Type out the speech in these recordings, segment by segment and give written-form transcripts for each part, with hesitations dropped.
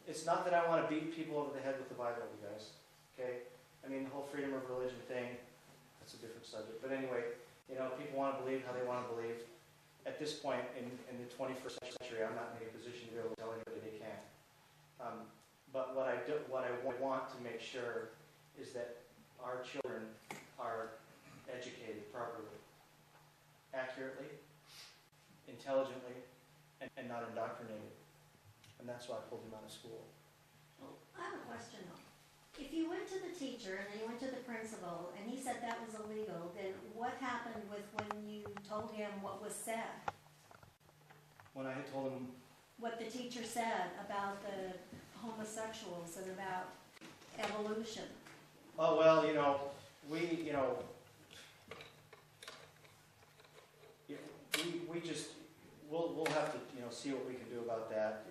it's not that I want to beat people over the head with the Bible, you guys. Okay? I mean, the whole freedom of religion thing, that's a different subject. But anyway, people want to believe how they want to believe. At this point in the 21st century, I'm not in a position to be able to tell anybody they can't. But what I want to make sure is that our children are educated properly, accurately, intelligently, and not indoctrinated. And that's why I pulled him out of school. Well, I have a question though. If you went to the teacher and then you went to the principal and he said that was illegal, then what happened with when you told him what was said? When I had told him what the teacher said about the homosexuals and about evolution. Oh, well, we'll have to, see what we can do about that.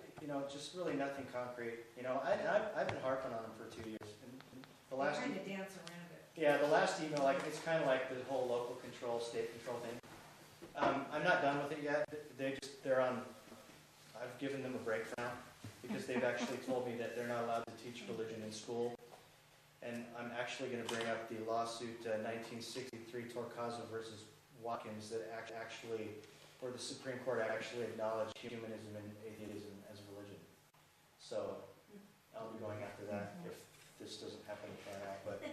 Just really nothing concrete. I've been harping on him for 2 years. And the last trying to dance around it. Yeah, the last email, it's kind of like the whole local control, state control thing. I'm not done with it yet. They're on. I've given them a break for now because they've actually told me that they're not allowed to teach religion in school. And I'm actually going to bring up the lawsuit 1963 Torcaso versus Watkins that where the Supreme Court actually acknowledged humanism and atheism as a religion. So I'll be going after that if this doesn't happen to pan out. But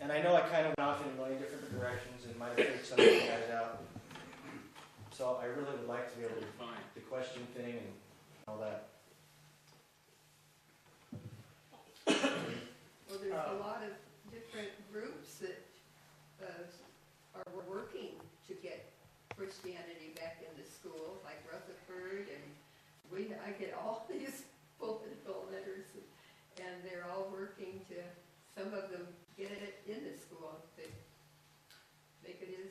and I know I kind of went off in a million different directions and might have figured some of you guys out. So I really would like to be able to find the question thing and all that. Well, there's a lot of different groups that are working to get Christianity back into schools, like Rutherford, and I get all these political letters, and they're all working to, some of them get it in the school, to make it as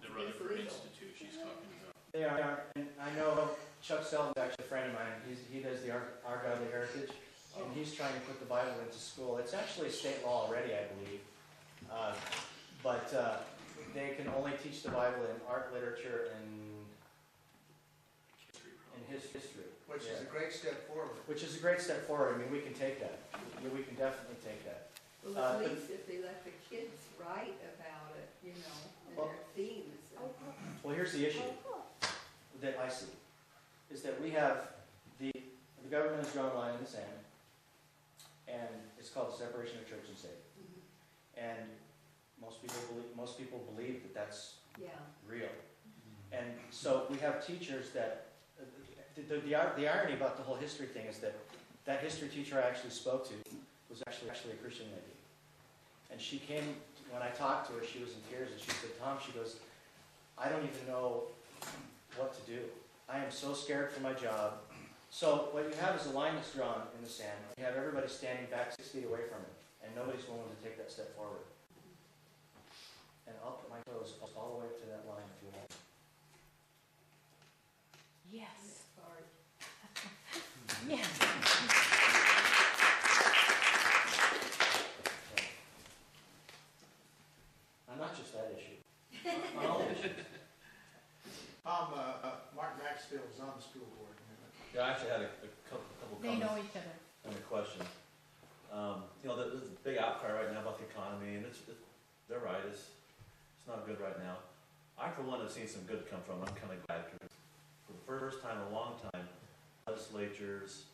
The Rutherford legal. Institute she's talking about. They are, and I know Chuck Selden's actually a friend of mine. He does the Our Godly Heritage, and he's trying to put the Bible into school. It's actually state law already, I believe. But they can only teach the Bible in art, literature, and in his history. Which is a great step forward. Which is a great step forward. I mean, we can take that. We can definitely take that. Well, at least if they let the kids write about it, and their themes. Well, here's the issue that I see, is that we have the government has drawn a line in the sand, and it's called the separation of church and state. Mm-hmm. And most people believe that that's real. And so we have teachers that the irony about the whole history thing is that history teacher I actually spoke to was actually a Christian lady. And she came, when I talked to her, she was in tears, and she said, Tom, she goes, I don't even know what to do. I am so scared for my job. So what you have is a line that's drawn in the sand. You have everybody standing back 6 feet away from it, and nobody's willing to take that step forward. And I'll put my toes all the way up to that line if you want. Yes. Hard. Yes. I'm not just that issue. On all issues. Mark Maxfield is on the school board. Yeah, I actually had a couple They comments know each other. and a question. There's a big outcry right now about the economy, and they're right. It's not good right now. I, for one, have seen some good come from it. I'm kind of glad because for the first time in a long time, legislatures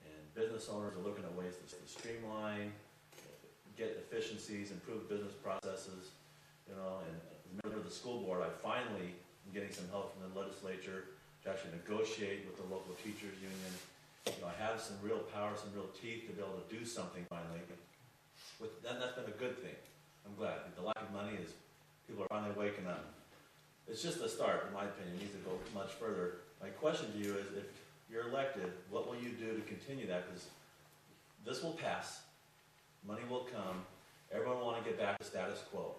and business owners are looking at ways to streamline, get efficiencies, improve business processes. And remember the school board, I finally am getting some help from the legislature to actually negotiate with the local teachers union. I have some real power, some real teeth to be able to do something finally. That's been a good thing. I'm glad. The lack of money is, people are finally waking up. It's just a start, in my opinion. It needs to go much further. My question to you is, if you're elected, what will you do to continue that? Because this will pass. Money will come. Everyone will want to get back to status quo.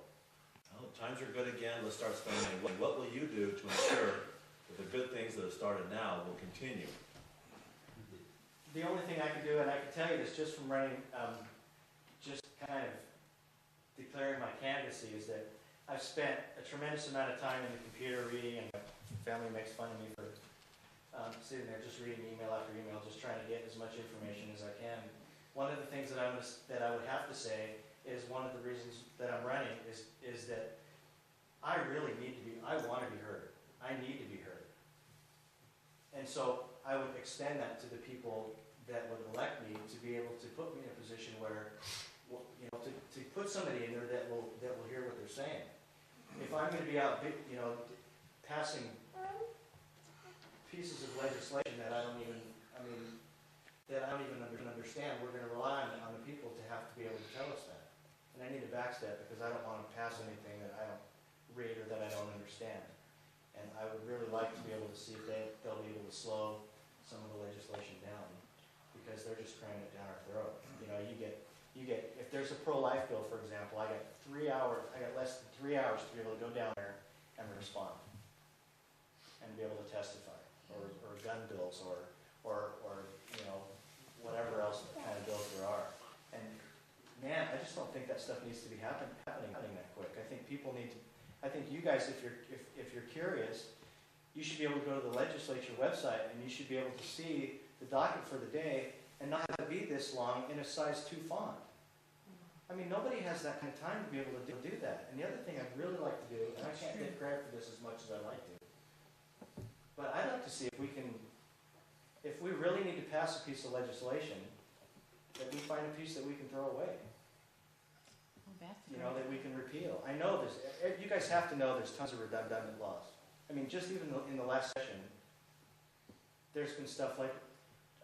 Well, times are good again. Let's start spending money. What will you do to ensure that the good things that have started now will continue? The only thing I can do, and I can tell you this just from running, just kind of declaring my candidacy, is that I've spent a tremendous amount of time in the computer reading, and my family makes fun of me for sitting there just reading email after email, just trying to get as much information one of the things that I would have to say is one of the reasons that I'm running is that I really I want to be heard. I need to be heard. And so I would extend that to the people that would elect me to be able to put me in a position where, to put somebody in there that will hear what they're saying. If I'm going to be out, passing pieces of legislation that I don't even understand, we're going to rely on the people to have to be able to tell us that. And I need a backstep because I don't want to pass anything that I don't read or that I don't understand. And I would really like to be able to see if they'll be able to slow some of the legislation down, because they're just cramming it down our throat. You get, if there's a pro-life bill, for example, I got less than 3 hours to be able to go down there and respond and be able to testify, or gun bills, or whatever else kind of bills there are. And man, I just don't think that stuff needs to be happening that quick. I think people need to. I think you guys, if you're curious, you should be able to go to the legislature website and you should be able to see the docket for the day and not have it be this long in a size 2 font. I mean, nobody has that kind of time to be able to do that. And the other thing I'd really like to do, and I can't get credit for this as much as I'd like to, but I'd like to see if we really need to pass a piece of legislation, that we find a piece that we can throw away. That we can repeal. I know you guys have to know there's tons of redundant laws. I mean, just even in the last session, there's been stuff like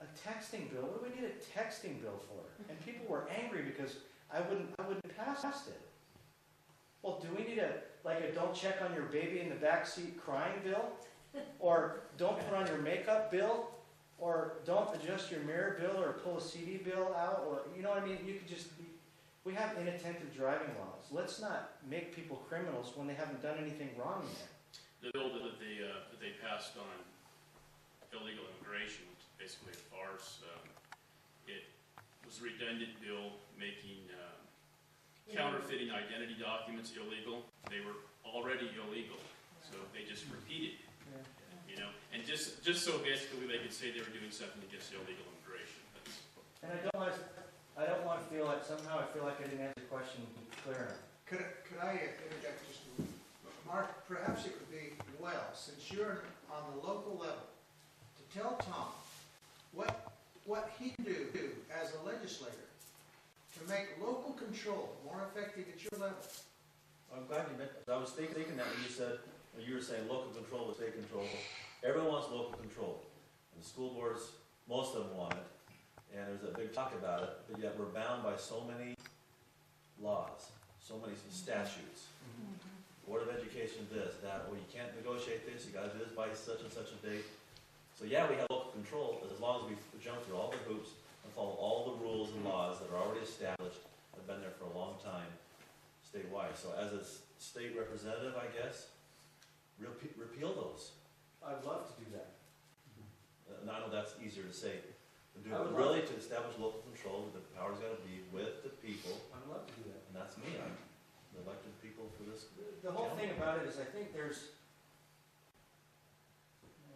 a texting bill. What do we need a texting bill for? And people were angry because I wouldn't pass it. Well, do we need a don't check on your baby in the back seat crying bill? Or don't put on your makeup bill? Or don't adjust your mirror bill or pull a CD bill out? Or, you know what I mean? We have inattentive driving laws. Let's not make people criminals when they haven't done anything wrong yet. The bill that they passed on illegal immigration was basically a farce. It was a redundant bill making counterfeiting identity documents illegal. They were already illegal, so they just repeated. And just so basically they could say they were doing something against illegal immigration. And I don't want to feel like somehow I didn't answer the question clear enough. Could I interject just a little? Mark, perhaps it would be well, since you're on the local level, to tell Tom what he can do as a legislator to make local control more effective at your level. I'm glad you mentioned. I was thinking that when you were saying local control with state control. Everyone wants local control, and the school boards, most of them want it. And there's a big talk about it, but yet we're bound by so many laws, so many statutes. Board of Education this, that, you can't negotiate this, you gotta do this by such and such a date. So yeah, we have local control, but as long as we jump through all the hoops and follow all the rules and laws that are already established, have been there for a long time, statewide. So as a state representative, I guess, repeal those. I'd love to do that. And I know that's easier to say. I would Really, to establish local control, the power's got to be with the people, I'd love to do that. and that's me. I'm the elected people for this. The whole thing about it is I think there's,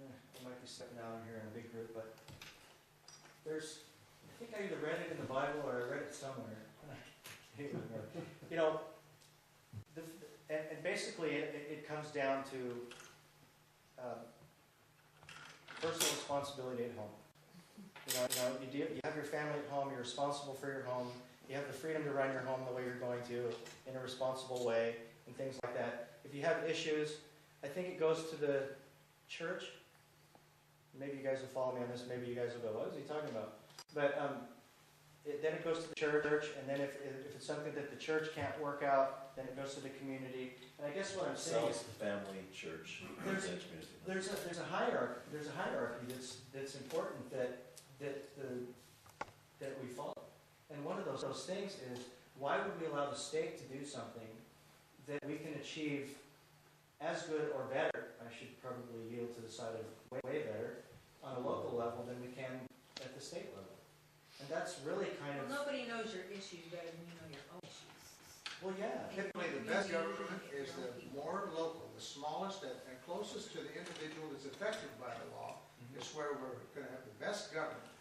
I might be stepping out here in a big group, but I think I either read it in the Bible or I read it somewhere. And basically it comes down to personal responsibility at home. You have your family at home, you're responsible for your home, you have the freedom to run your home the way you're going to, in a responsible way, and things like that. If you have issues, I think it goes to the church. Maybe you guys will follow me on this, maybe you guys will go, what is he talking about? But then it goes to the church, and then if it's something that the church can't work out, then it goes to the community. And I guess what I'm saying is, family, church, community. There's a hierarchy. There's a hierarchy that's important that we follow. And one of those things is, why would we allow the state to do something that we can achieve as good or better? I should probably yield to the side of way better on a local level than we can at the state level. And that's really kind of... Well, nobody knows your issues better than you know your own issues. Well, yeah. Typically, the best government is the more local, the smallest and closest to the individual that's affected by the law is where we're going to have the best government.